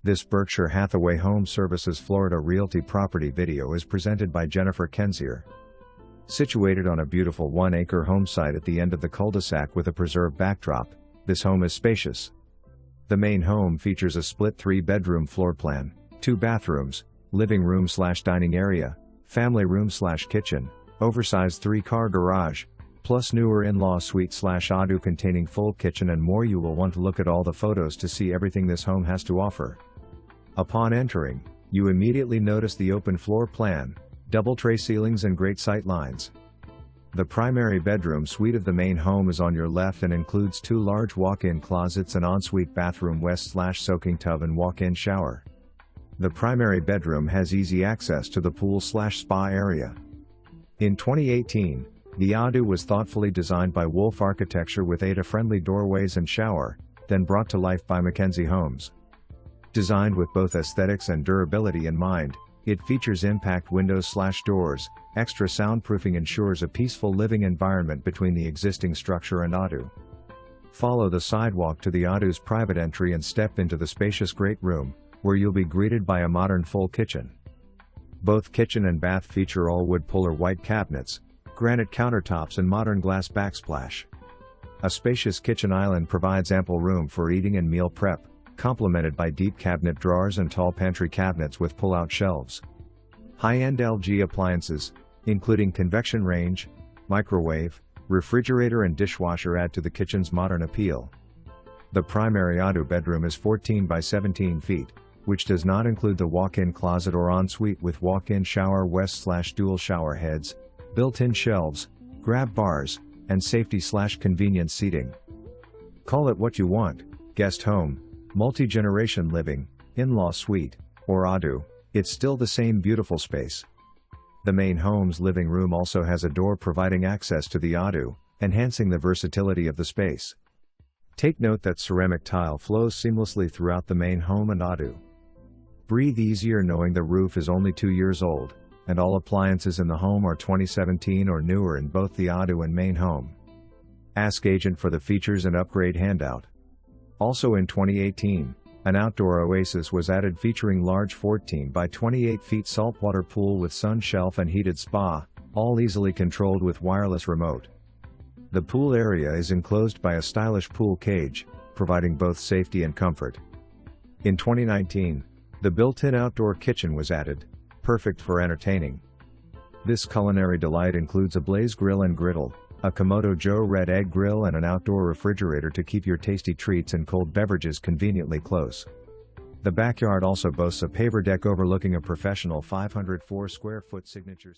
This Berkshire Hathaway HomeServices Florida Realty property video is presented by Jennifer Kenzier. Situated on a beautiful 1-acre home site at the end of the cul-de-sac with a preserved backdrop, this home is spacious. The main home features a split 3-bedroom floor plan, 2 bathrooms, living room/dining area, family room/kitchen, oversized 3-car garage, plus newer in-law suite/ado containing full kitchen and more. You will want to look at all the photos to see everything this home has to offer. Upon entering, you immediately notice the open floor plan, double tray ceilings and great sight lines. The primary bedroom suite of the main home is on your left and includes 2 large walk-in closets and ensuite bathroom west/soaking tub and walk-in shower. The primary bedroom has easy access to the pool/spa area. In 2018, the ado was thoughtfully designed by Wolfe Architecture with ADA-friendly doorways and shower, then brought to life by McKenzie Homes. Designed with both aesthetics and durability in mind, it features impact windows/doors. Extra soundproofing ensures a peaceful living environment between the existing structure and ado. Follow the sidewalk to the ado's private entry and step into the spacious great room, where you'll be greeted by a modern full kitchen. Both kitchen and bath feature all-wood polar white cabinets, granite countertops and modern glass backsplash. A spacious kitchen island provides ample room for eating and meal prep, complemented by deep cabinet drawers and tall pantry cabinets with pull-out shelves. High-end LG appliances, including convection range, microwave, refrigerator and dishwasher, add to the kitchen's modern appeal. The primary ado bedroom is 14 by 17 feet, which does not include the walk-in closet or ensuite with walk-in shower west/dual shower heads, built-in shelves, grab bars, and safety/convenience seating. Call it what you want: guest home, multi-generation living, in-law suite, or ado, it's still the same beautiful space. The main home's living room also has a door providing access to the ado, enhancing the versatility of the space. Take note that ceramic tile flows seamlessly throughout the main home and ado. Breathe easier knowing the roof is only 2 years old, and all appliances in the home are 2017 or newer in both the ado and main home. Ask agent for the features and upgrade handout. Also in 2018, an outdoor oasis was added featuring large 14 by 28 feet saltwater pool with sun shelf and heated spa, all easily controlled with wireless remote. The pool area is enclosed by a stylish pool cage, providing both safety and comfort. In 2019, the built-in outdoor kitchen was added, perfect for entertaining. This culinary delight includes a blaze grill and griddle, a Komodo Joe Red Egg grill and an outdoor refrigerator to keep your tasty treats and cold beverages conveniently close. The backyard also boasts a paver deck overlooking a professional 504 square foot signature